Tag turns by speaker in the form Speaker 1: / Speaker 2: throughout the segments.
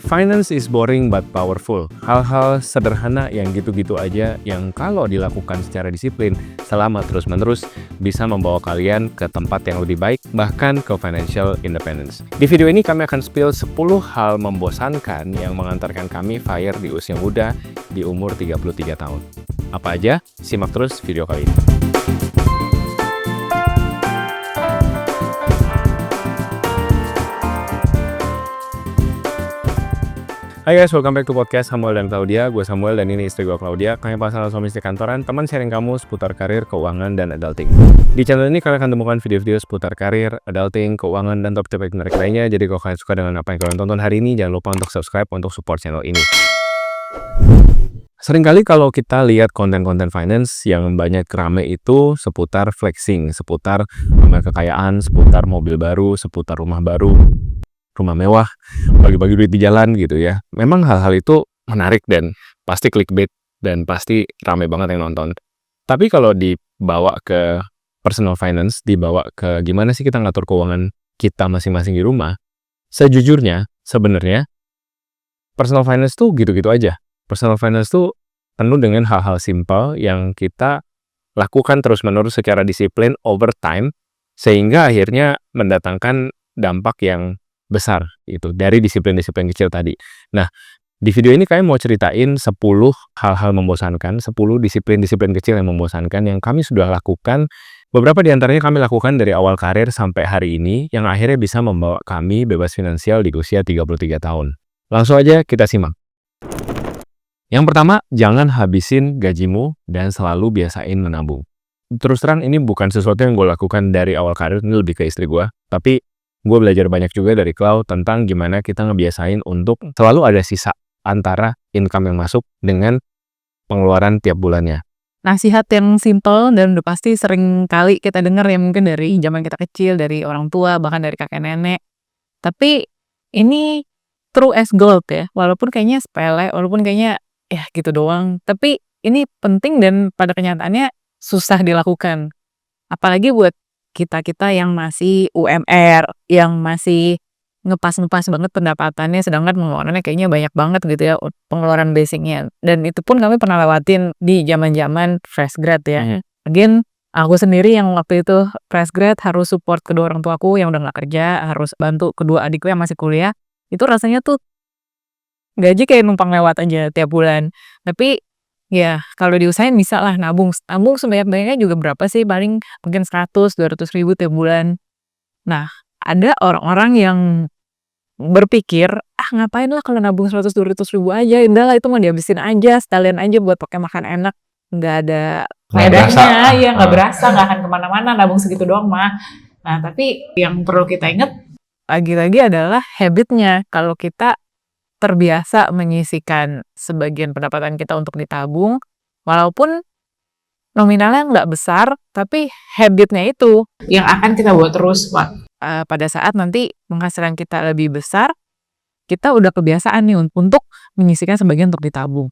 Speaker 1: Finance is boring but powerful. Hal-hal sederhana yang gitu-gitu aja yang kalau dilakukan secara disiplin selama terus-menerus bisa membawa kalian ke tempat yang lebih baik, bahkan ke financial independence. Di video ini kami akan spill 10 hal membosankan yang mengantarkan kami FIRE di usia muda di umur 33 tahun. Apa aja? Simak terus video kali ini. Hai guys, welcome back to podcast Samuel dan Claudia. Gue Samuel dan ini istri gue Claudia. Kami pasangan suami istri kantoran, teman sharing kamu seputar karir, keuangan, dan adulting. Di channel ini kalian akan temukan video-video seputar karir, adulting, keuangan, dan topik-topik menarik lainnya. Jadi kalau kalian suka dengan apa yang kalian tonton hari ini, jangan lupa untuk subscribe untuk support channel ini. Seringkali kalau kita lihat konten-konten finance yang banyak rame itu seputar flexing, seputar pamer kekayaan, seputar mobil baru, seputar rumah baru, rumah mewah, bagi-bagi duit di jalan gitu ya. Memang hal-hal itu menarik dan pasti clickbait dan pasti rame banget yang nonton. Tapi kalau dibawa ke personal finance, dibawa ke gimana sih kita ngatur keuangan kita masing-masing di rumah, sejujurnya sebenarnya personal finance tuh gitu-gitu aja. Personal finance tuh penuh dengan hal-hal simpel yang kita lakukan terus-menerus secara disiplin over time, sehingga akhirnya mendatangkan dampak yang besar itu dari disiplin-disiplin kecil tadi. Nah, di video ini kami mau ceritain 10 hal-hal membosankan, 10 disiplin-disiplin kecil yang membosankan yang kami sudah lakukan. Beberapa di antaranya kami lakukan dari awal karir sampai hari ini yang akhirnya bisa membawa kami bebas finansial di usia 33 tahun. Langsung aja kita simak. Yang pertama, jangan habisin gajimu dan selalu biasain menabung. Terus terang ini bukan sesuatu yang gue lakukan dari awal karir, ini lebih ke istri gue. Tapi gue belajar banyak juga dari Clau tentang gimana kita ngebiasain untuk selalu ada sisa antara income yang masuk dengan pengeluaran tiap bulannya.
Speaker 2: Nasihat yang simple dan udah pasti sering kali kita dengar ya, mungkin dari zaman kita kecil, dari orang tua, bahkan dari kakek nenek. Tapi ini true as gold ya, walaupun kayaknya sepele, walaupun kayaknya ya gitu doang. Tapi ini penting dan pada kenyataannya susah dilakukan. Apalagi buat kita-kita yang masih UMR, yang masih ngepas-ngepas banget pendapatannya, sedangkan pengeluarannya kayaknya banyak banget gitu ya, pengeluaran basicnya. Dan itu pun kami pernah lewatin di zaman-zaman fresh grad ya. Again, aku sendiri yang waktu itu fresh grad harus support kedua orang tuaku yang udah gak kerja, harus bantu kedua adikku yang masih kuliah. Itu rasanya tuh gaji kayak numpang lewat aja tiap bulan. Tapi ya, kalau diusahain bisa lah nabung. Nabung sebanyak-banyaknya juga berapa sih? Paling mungkin 100-200 ribu tiap bulan. Nah, ada orang-orang yang berpikir, ngapain lah kalau nabung 100-200 ribu aja. Udah lah itu mau dihabisin aja, sekalian aja buat pakai makan enak. Nggak ada faedahnya, ya nggak berasa, nggak akan kemana-mana nabung segitu doang mah. Nah, tapi yang perlu kita ingat lagi-lagi adalah habitnya. Kalau kita terbiasa menyisihkan sebagian pendapatan kita untuk ditabung, walaupun nominalnya nggak besar, tapi habitnya itu yang akan kita buat terus, Pak. Pada saat nanti penghasilan kita lebih besar, kita udah kebiasaan nih untuk menyisihkan sebagian untuk ditabung.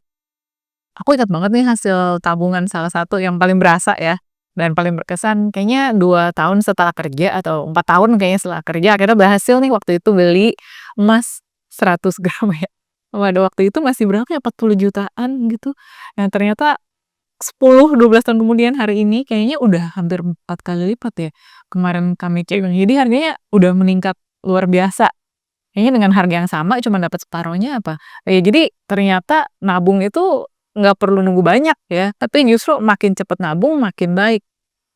Speaker 2: Aku ingat banget nih hasil tabungan salah satu yang paling berasa ya, dan paling berkesan, kayaknya 2 tahun setelah kerja atau 4 tahun kayaknya setelah kerja, akhirnya berhasil nih waktu itu beli emas 100 gram ya. Pada waktu itu masih berapa ya, 40 jutaan gitu. Nah ternyata 10-12 tahun kemudian hari ini kayaknya udah hampir 4 kali lipat ya. Kemarin kami cek, jadi harganya udah meningkat luar biasa. Kayaknya dengan harga yang sama cuma dapat separohnya apa. Jadi ternyata nabung itu nggak perlu nunggu banyak ya, tapi justru makin cepat nabung makin baik.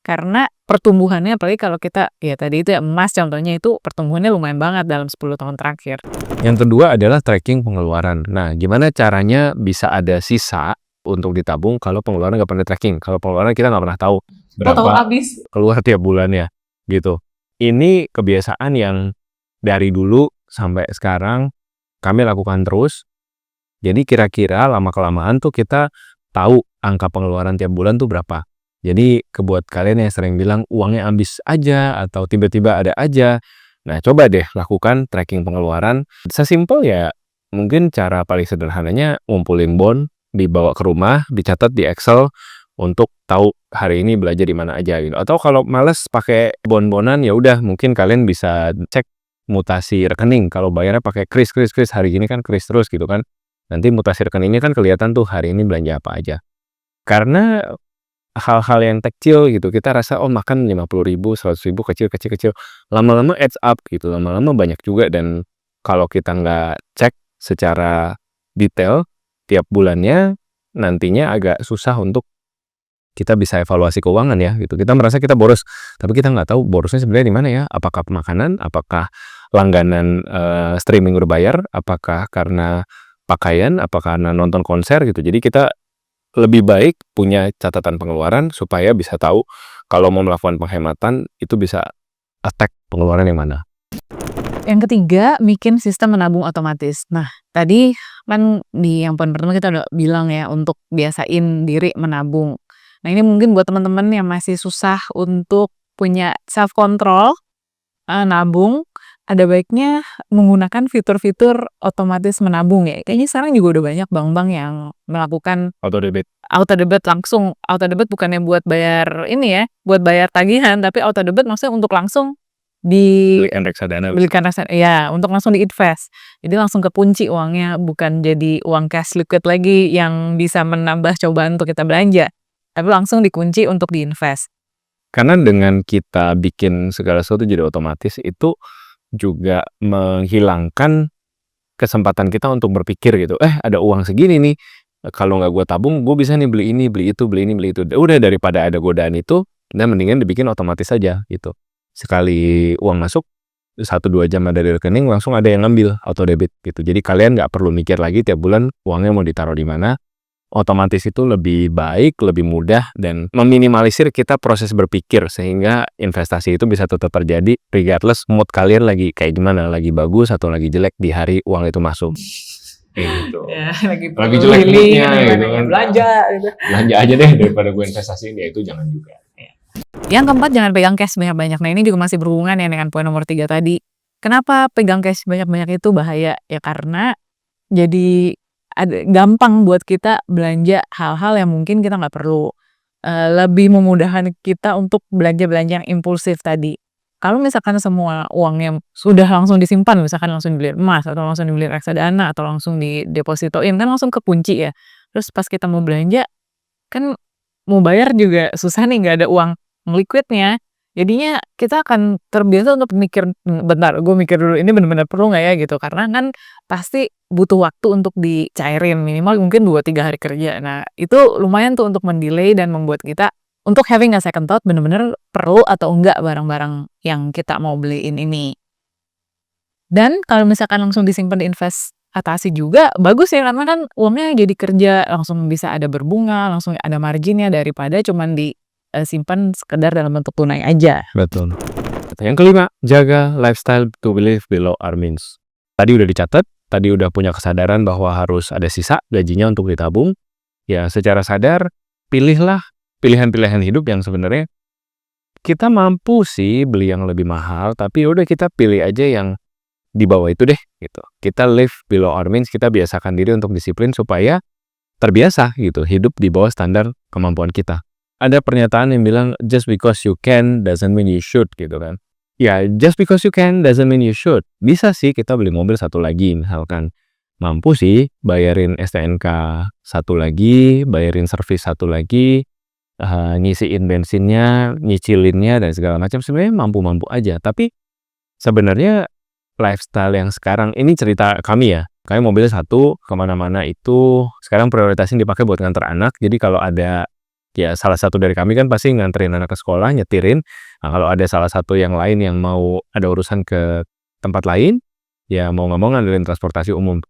Speaker 2: Karena pertumbuhannya, apalagi kalau kita, ya tadi itu ya emas contohnya, itu pertumbuhannya lumayan banget dalam 10 tahun terakhir.
Speaker 1: Yang kedua adalah tracking pengeluaran. Nah, gimana caranya bisa ada sisa untuk ditabung kalau pengeluaran nggak pernah tracking? Kalau pengeluaran kita nggak pernah tahu berapa keluar tiap bulannya gitu. Ini kebiasaan yang dari dulu sampai sekarang kami lakukan terus. Jadi kira-kira lama-kelamaan tuh kita tahu angka pengeluaran tiap bulan tuh berapa. Jadi buat kalian yang sering bilang uangnya habis aja atau tiba-tiba ada aja, nah coba deh lakukan tracking pengeluaran. Sesimpel ya mungkin cara paling sederhananya ngumpulin bon, dibawa ke rumah, dicatat di Excel untuk tahu hari ini belanja di mana aja gitu. Atau kalau males pakai bon-bonan ya udah mungkin kalian bisa cek mutasi rekening. Kalau bayarnya pakai kris, hari ini kan kris terus gitu kan. Nanti mutasi rekeningnya kan kelihatan tuh hari ini belanja apa aja. Karena hal-hal yang kecil gitu, kita rasa, oh makan 50.000, 100.000, kecil. Lama-lama adds up gitu, lama-lama banyak juga. Dan kalau kita nggak cek secara detail tiap bulannya, nantinya agak susah untuk kita bisa evaluasi keuangan ya gitu. Kita merasa kita boros, tapi kita nggak tahu borosnya sebenarnya di mana ya. Apakah makanan, apakah langganan streaming berbayar, apakah karena pakaian, apakah karena nonton konser gitu. Jadi kita lebih baik punya catatan pengeluaran supaya bisa tahu kalau mau melakukan penghematan itu bisa attack pengeluaran yang mana.
Speaker 2: Yang ketiga, bikin sistem menabung otomatis. Nah, tadi kan di yang poin pertama kita udah bilang ya untuk biasain diri menabung. Nah, ini mungkin buat teman-teman yang masih susah untuk punya self control nabung, ada baiknya menggunakan fitur-fitur otomatis menabung ya. Kayaknya sekarang juga udah banyak bank-bank yang melakukan
Speaker 1: Auto
Speaker 2: debit langsung. Auto debit bukannya buat bayar ini ya, buat bayar tagihan, tapi auto debit maksudnya untuk langsung
Speaker 1: belikan reksadana.
Speaker 2: belikan reksadana, ya untuk langsung diinvest. Jadi langsung kekunci uangnya, bukan jadi uang cash liquid lagi yang bisa menambah cobaan untuk kita belanja, tapi langsung dikunci untuk diinvest.
Speaker 1: Karena dengan kita bikin segala sesuatu jadi otomatis, itu juga menghilangkan kesempatan kita untuk berpikir gitu, ada uang segini nih, kalau nggak gue tabung, gue bisa nih beli ini, beli itu. Udah, daripada ada godaan itu, dan mendingan dibikin otomatis aja gitu. Sekali uang masuk, 1-2 jam ada di rekening, langsung ada yang ngambil auto debit gitu. Jadi kalian nggak perlu mikir lagi tiap bulan uangnya mau ditaruh di mana. Otomatis itu lebih baik, lebih mudah, dan meminimalisir kita proses berpikir sehingga investasi itu bisa tetap terjadi regardless mood kalian lagi kayak gimana, lagi bagus atau lagi jelek di hari uang itu masuk. Gitu.
Speaker 2: Ya,
Speaker 1: Lagi jelek moodnya gitu kan.
Speaker 2: Belanja gitu.
Speaker 1: Belanja aja deh daripada gue investasiin, ya itu jangan juga.
Speaker 2: Yang keempat, jangan pegang cash banyak-banyak. Nah, ini juga masih berhubungan ya dengan poin nomor 3 tadi. Kenapa pegang cash banyak-banyak itu bahaya? Ya karena jadi gampang buat kita belanja hal-hal yang mungkin kita nggak perlu. Lebih memudahkan kita untuk belanja-belanja yang impulsif tadi. Kalau misalkan semua uangnya sudah langsung disimpan, misalkan langsung dibeli emas, atau langsung dibeli reksadana, atau langsung didepositoin, kan langsung kekunci ya. Terus pas kita mau belanja, kan mau bayar juga susah nih, nggak ada uang liquidnya. Jadinya kita akan terbiasa untuk mikir, bentar gue mikir dulu ini benar-benar perlu nggak ya gitu. Karena kan pasti butuh waktu untuk dicairin, minimal mungkin 2-3 hari kerja. Nah, itu lumayan tuh untuk mendelay dan membuat kita untuk having a second thought benar-benar perlu atau enggak barang-barang yang kita mau beliin ini. Dan kalau misalkan langsung disimpan di investasi juga bagus ya, karena kan uangnya jadi kerja, langsung bisa ada berbunga, langsung ada marginnya daripada cuman simpan sekedar dalam bentuk tunai aja.
Speaker 1: Betul. Yang kelima, jaga lifestyle to live below our means. Tadi udah dicatat, tadi udah punya kesadaran bahwa harus ada sisa gajinya untuk ditabung. Ya secara sadar, pilihlah pilihan-pilihan hidup yang sebenarnya kita mampu sih beli yang lebih mahal, tapi udah kita pilih aja yang di bawah itu deh gitu. Kita live below our means, kita biasakan diri untuk disiplin supaya terbiasa gitu, hidup di bawah standar kemampuan kita. Ada pernyataan yang bilang, just because you can doesn't mean you should gitu kan. Ya, just because you can doesn't mean you should. Bisa sih kita beli mobil satu lagi misalkan. Mampu sih bayarin STNK satu lagi, bayarin servis satu lagi, ngisiin bensinnya, nyicilinnya, dan segala macam. Sebenarnya mampu-mampu aja. Tapi sebenarnya lifestyle yang sekarang, ini cerita kami ya. Kami mobilnya satu, kemana-mana itu sekarang prioritasin dipakai buat nganter anak. Jadi kalau ada ya salah satu dari kami kan pasti nganterin anak ke sekolah, nyetirin. Nah, kalau ada salah satu yang lain yang mau ada urusan ke tempat lain, ya mau nggak mau nganterin transportasi umum.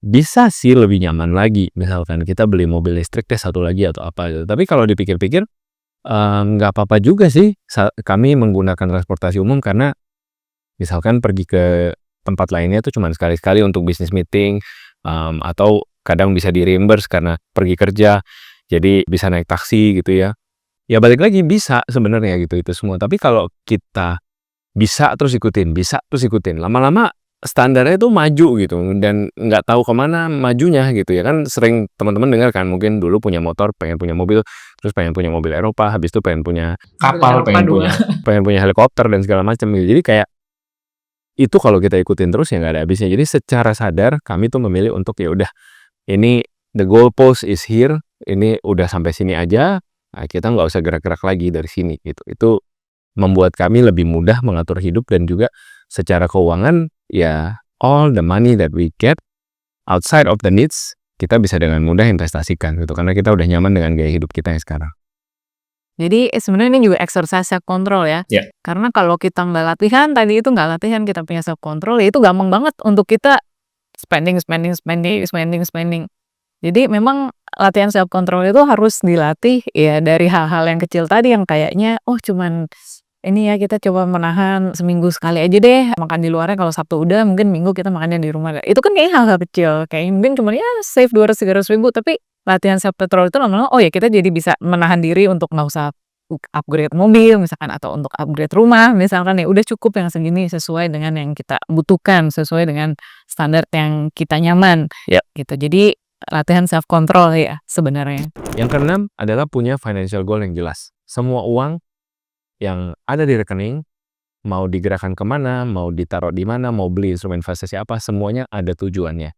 Speaker 1: Bisa sih lebih nyaman lagi, misalkan kita beli mobil listrik deh satu lagi atau apa gitu. Tapi kalau dipikir-pikir, nggak apa-apa juga sih kami menggunakan transportasi umum, karena misalkan pergi ke tempat lainnya tuh cuma sekali-sekali untuk bisnis meeting, atau kadang bisa di-reimburse karena pergi kerja. Jadi bisa naik taksi gitu ya. Ya balik lagi bisa sebenarnya gitu itu semua. Tapi kalau kita bisa terus ikutin, lama-lama standarnya itu maju gitu dan nggak tahu kemana majunya gitu ya kan. Sering teman-teman dengar kan, mungkin dulu punya motor, pengen punya mobil, terus pengen punya mobil Eropa, habis itu pengen punya kapal, pengen punya helikopter dan segala macam gitu. Jadi kayak Itu kalau kita ikutin terus ya nggak ada habisnya. Jadi secara sadar kami tuh memilih untuk ya udah, ini the goalpost is here, ini udah sampai sini aja, kita nggak usah gerak-gerak lagi dari sini gitu. Itu membuat kami lebih mudah mengatur hidup dan juga secara keuangan ya all the money that we get outside of the needs kita bisa dengan mudah investasikan gitu karena kita udah nyaman dengan gaya hidup kita yang sekarang.
Speaker 2: Jadi sebenarnya ini juga exercise self control ya.
Speaker 1: Ya.
Speaker 2: Karena kalau kita nggak latihan tadi itu nggak latihan kita punya self control ya itu gampang banget untuk kita spending. Jadi memang latihan self control itu harus dilatih ya dari hal-hal yang kecil tadi yang kayaknya oh cuman ini ya kita coba menahan seminggu sekali aja deh makan di luarnya kalau Sabtu udah mungkin Minggu kita makannya di rumah. Itu kan kayaknya hal-hal kecil kayak mungkin cuman ya save 200-300 ribu tapi latihan self control itu lama-lama oh ya kita jadi bisa menahan diri untuk nggak usah upgrade mobil misalkan atau untuk upgrade rumah misalkan ya udah cukup yang segini sesuai dengan yang kita butuhkan sesuai dengan standar yang kita nyaman gitu. Jadi latihan self control ya sebenarnya.
Speaker 1: Yang keenam adalah punya financial goal yang jelas. Semua uang yang ada di rekening mau digerakkan kemana, mau ditaruh di mana, mau beli instrumen investasi apa, semuanya ada tujuannya.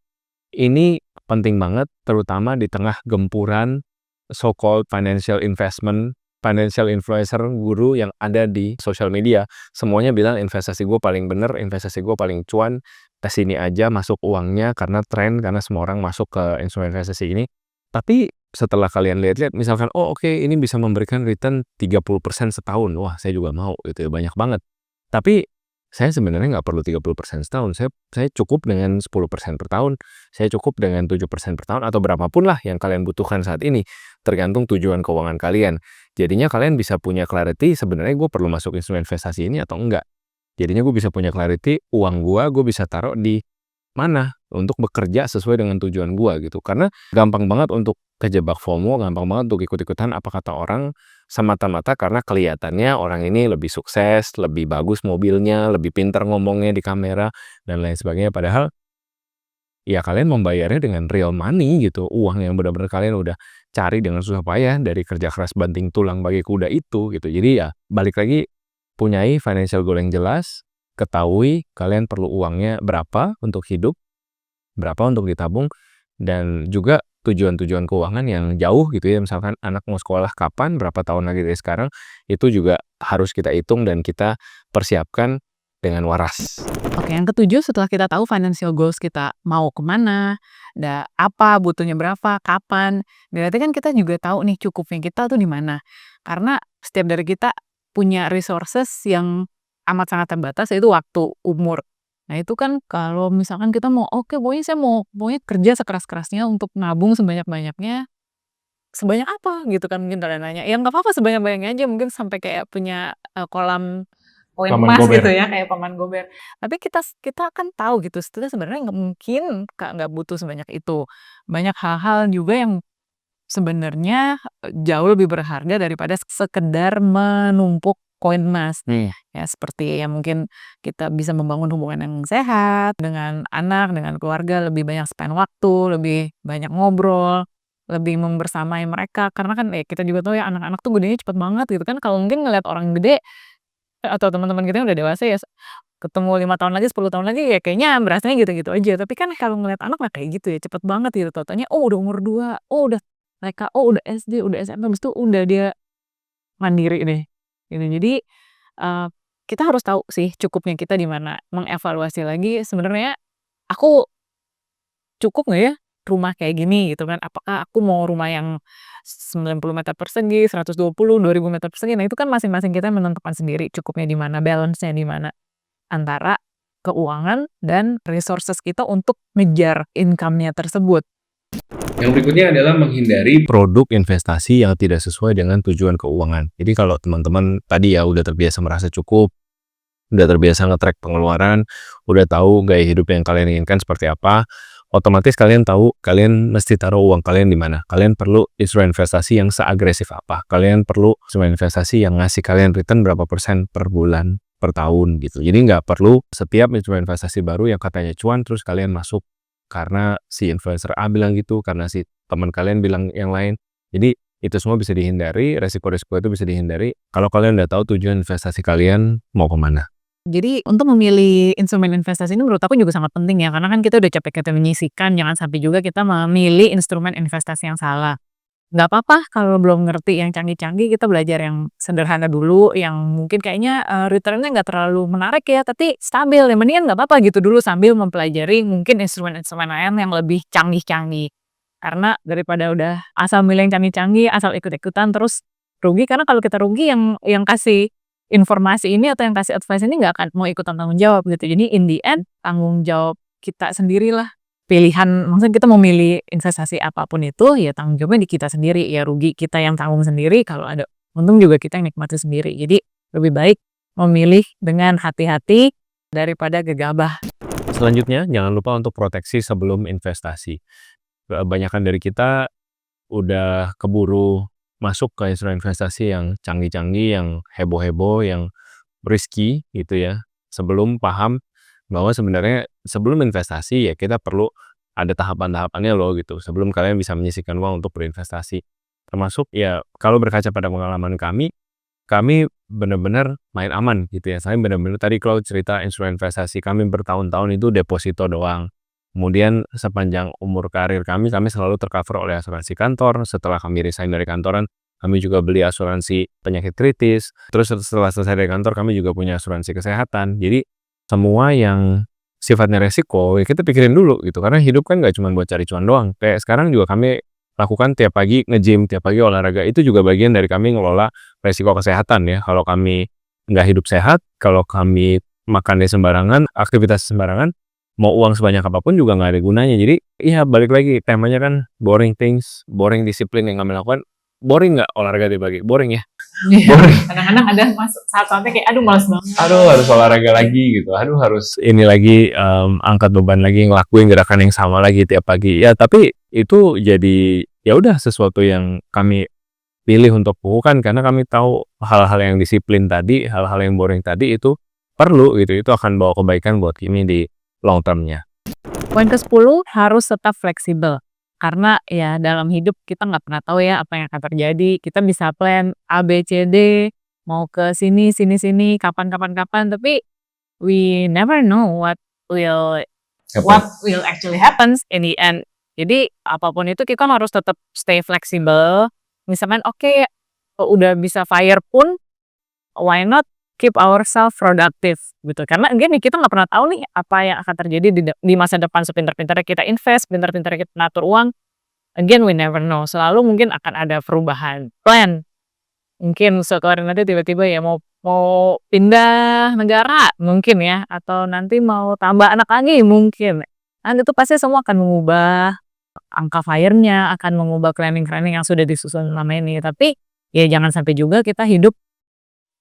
Speaker 1: Ini penting banget terutama di tengah gempuran so-called financial investment, financial influencer guru yang ada di social media. Semuanya bilang investasi gue paling bener, investasi gue paling cuan, ke sini aja masuk uangnya karena tren, karena semua orang masuk ke instrumen investasi ini. Tapi setelah kalian lihat-lihat misalkan, oh oke, ini bisa memberikan return 30% setahun. Wah, saya juga mau gitu ya, banyak banget. Tapi saya sebenarnya nggak perlu 30% setahun. Saya cukup dengan 10% per tahun. Saya cukup dengan 7% per tahun atau berapapun lah yang kalian butuhkan saat ini. Tergantung tujuan keuangan kalian. Jadinya kalian bisa punya clarity sebenarnya gue perlu masuk instrumen investasi ini atau enggak. Jadinya gue bisa punya clarity uang gue bisa taruh di mana untuk bekerja sesuai dengan tujuan gue gitu. Karena gampang banget untuk kejebak FOMO, gampang banget untuk ikut-ikutan apa kata orang semata-mata karena kelihatannya orang ini lebih sukses, lebih bagus mobilnya, lebih pintar ngomongnya di kamera dan lain sebagainya. Padahal ya kalian membayarnya dengan real money gitu, uang yang benar-benar kalian udah cari dengan susah payah dari kerja keras banting tulang bagi kuda itu gitu. Jadi ya balik lagi punyai financial goal yang jelas, ketahui kalian perlu uangnya berapa untuk hidup, berapa untuk ditabung, dan juga tujuan-tujuan keuangan yang jauh gitu ya. Misalkan anak mau sekolah kapan, berapa tahun lagi dari sekarang, itu juga harus kita hitung dan kita persiapkan dengan waras.
Speaker 2: Oke, yang ketujuh setelah kita tahu financial goals kita mau kemana, apa, butuhnya berapa, kapan, berarti kan kita juga tahu nih cukupnya kita tuh di mana. Karena setiap dari kita punya resources yang amat sangat terbatas yaitu waktu, umur. Nah itu kan kalau misalkan kita mau oke pokoknya saya mau pokoknya kerja sekeras-kerasnya untuk nabung sebanyak-banyaknya, sebanyak apa gitu kan mungkin dananya. Ya nggak apa-apa sebanyak-banyaknya aja mungkin sampai kayak punya kolam poin
Speaker 1: Paman
Speaker 2: emas
Speaker 1: Gober.
Speaker 2: gitu ya kayak Paman Gober. Tapi kita kan tahu gitu sebenarnya sebenarnya nggak mungkin nggak butuh sebanyak itu. Banyak hal-hal juga yang sebenarnya jauh lebih berharga daripada sekedar menumpuk koin emas. Ya seperti ya mungkin kita bisa membangun hubungan yang sehat dengan anak, dengan keluarga, lebih banyak spend waktu, lebih banyak ngobrol, lebih membersamai mereka. Karena kan ya kita juga tahu ya anak-anak tuh gedenya cepet banget gitu kan. Kalau mungkin ngeliat orang gede atau teman-teman kita yang udah dewasa ya ketemu 5 tahun lagi, 10 tahun lagi ya kayaknya berasanya gitu-gitu aja. Tapi kan kalau ngeliat anak nggak kayak gitu ya, cepet banget gitu. Tau-taunya oh udah umur 2, oh udah TK, oh udah SD, udah SMP, habis itu udah dia mandiri deh. Gitu. Jadi kita harus tahu sih cukupnya kita di mana. Mengevaluasi lagi sebenarnya aku cukup nggak ya rumah kayak gini gitu kan. Apakah aku mau rumah yang 90 meter persegi, 120, 2000 meter persegi. Nah itu kan masing-masing kita menentukan sendiri cukupnya di mana, balance-nya di mana antara keuangan dan resources kita untuk ngejar income-nya tersebut.
Speaker 1: Yang berikutnya adalah menghindari produk investasi yang tidak sesuai dengan tujuan keuangan. Jadi kalau teman-teman tadi ya udah terbiasa merasa cukup, udah terbiasa nge-track pengeluaran, udah tahu gaya hidup yang kalian inginkan seperti apa, otomatis kalian tahu kalian mesti taruh uang kalian di mana. Kalian perlu instrumen investasi yang seagresif apa. Kalian perlu instrumen investasi yang ngasih kalian return berapa persen per bulan, per tahun gitu. Jadi nggak perlu setiap instrumen investasi baru yang katanya cuan terus kalian masuk karena si influencer A bilang gitu, karena si teman kalian bilang yang lain. Jadi itu semua bisa dihindari, resiko-resiko itu bisa dihindari kalau kalian udah tahu tujuan investasi kalian mau kemana.
Speaker 2: Jadi untuk memilih instrumen investasi ini menurut aku juga sangat penting ya, karena kan kita udah capek-capek menyisihkan, jangan sampai juga kita memilih instrumen investasi yang salah. Nggak apa-apa kalau belum ngerti yang canggih-canggih, kita belajar yang sederhana dulu, yang mungkin kayaknya, return-nya nggak terlalu menarik ya, tapi stabil, yang mendingan nggak apa-apa gitu dulu sambil mempelajari mungkin instrumen-instrumen lain yang lebih canggih-canggih. Karena daripada udah asal milih yang canggih-canggih, asal ikut-ikutan terus rugi, karena kalau kita rugi yang kasih informasi ini atau yang kasih advice ini nggak akan mau ikutan tanggung jawab gitu. Jadi in the end, tanggung jawab kita sendirilah. Pilihan maksudnya kita mau milih investasi apapun itu, ya tanggung jawabnya di kita sendiri, ya rugi kita yang tanggung sendiri, kalau ada untung juga kita yang nikmati sendiri. Jadi lebih baik memilih dengan hati-hati daripada gegabah.
Speaker 1: Selanjutnya, jangan lupa untuk proteksi sebelum investasi. Kebanyakan dari kita udah keburu masuk ke instrumen investasi yang canggih-canggih, yang heboh-heboh, yang risky gitu ya. Sebelum paham bahwa sebenarnya sebelum investasi ya kita perlu ada tahapan-tahapannya loh gitu. Sebelum kalian bisa menyisihkan uang untuk berinvestasi. Termasuk ya kalau berkaca pada pengalaman kami benar-benar main aman gitu ya. Saya benar-benar tadi kalau cerita instrumen investasi kami bertahun-tahun itu deposito doang. Kemudian sepanjang umur karir kami selalu tercover oleh asuransi kantor. Setelah kami resign dari kantoran, kami juga beli asuransi penyakit kritis. Terus setelah selesai dari kantor, kami juga punya asuransi kesehatan. Jadi semua yang sifatnya resiko, ya kita pikirin dulu gitu. Karena hidup kan nggak cuma buat cari cuan doang. Kayak sekarang juga kami lakukan tiap pagi nge-gym, tiap pagi olahraga. Itu juga bagian dari kami ngelola resiko kesehatan ya. Kalau kami nggak hidup sehat, kalau kami makan sembarangan, aktivitas sembarangan, mau uang sebanyak apapun juga nggak ada gunanya. Jadi ya balik lagi, temanya kan boring things, boring disiplin yang kami lakukan. Boring nggak olahraga dibagi? Boring ya? Boring.
Speaker 2: Kadang-kadang ada saat-saatnya kayak aduh malas banget.
Speaker 1: Aduh harus olahraga lagi gitu. Aduh harus ini lagi angkat beban lagi, ngelakuin gerakan yang sama lagi tiap pagi. Ya tapi itu jadi ya udah sesuatu yang kami pilih untuk lakukan karena kami tahu hal-hal yang disiplin tadi, hal-hal yang boring tadi itu perlu gitu. Itu akan bawa kebaikan buat kami di long term-nya.
Speaker 2: Poin ke-10 harus tetap fleksibel. Karena ya dalam hidup kita nggak pernah tahu ya apa yang akan terjadi. Kita bisa plan A, B, C, D, mau ke sini, kapan, tapi we never know what will actually happens in the end. Jadi apapun itu kita harus tetap stay fleksibel. Misalkan oke, udah bisa fire pun, why not keep ourselves productive gitu. Karena again kita nggak pernah tahu nih apa yang akan terjadi di masa depan. Sepintar-pintarnya kita invest, pintar-pintarnya kita ngatur uang. Again, we never know. Selalu mungkin akan ada perubahan plan. Mungkin suatu hari nanti tiba-tiba ya mau pindah negara mungkin ya, atau nanti mau tambah anak lagi mungkin. Nanti itu pasti semua akan mengubah angka fire-nya, akan mengubah planning-planning yang sudah disusun selama ini. Tapi ya jangan sampai juga kita hidup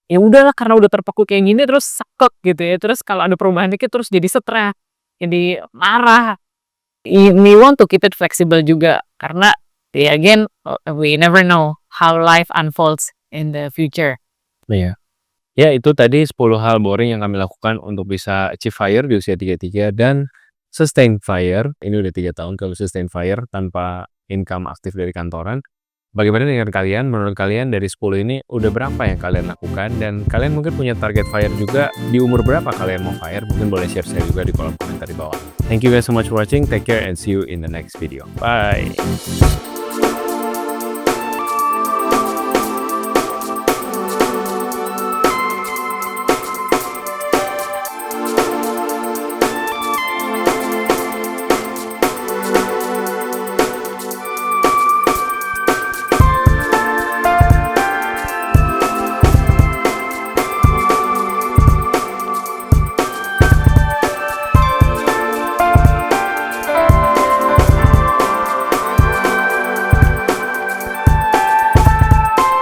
Speaker 2: ya udahlah karena udah terpaku kayak gini terus sakit gitu ya. Terus kalau ada perubahan dikit terus jadi stres, jadi marah. We want to keep it flexible juga karena ya again we never know how life unfolds in the future.
Speaker 1: Iya. Ya itu tadi 10 hal boring yang kami lakukan untuk bisa achieve FIRE di usia 33 dan sustain FIRE. Ini udah 3 tahun kalau sustain FIRE tanpa income aktif dari kantoran. Bagaimana dengan kalian? Menurut kalian dari 10 ini udah berapa yang kalian lakukan? Dan kalian mungkin punya target FIRE juga di umur berapa kalian mau FIRE? Mungkin boleh share saya juga di kolom komentar di bawah. Thank you guys so much for watching. Take care and see you in the next video. Bye!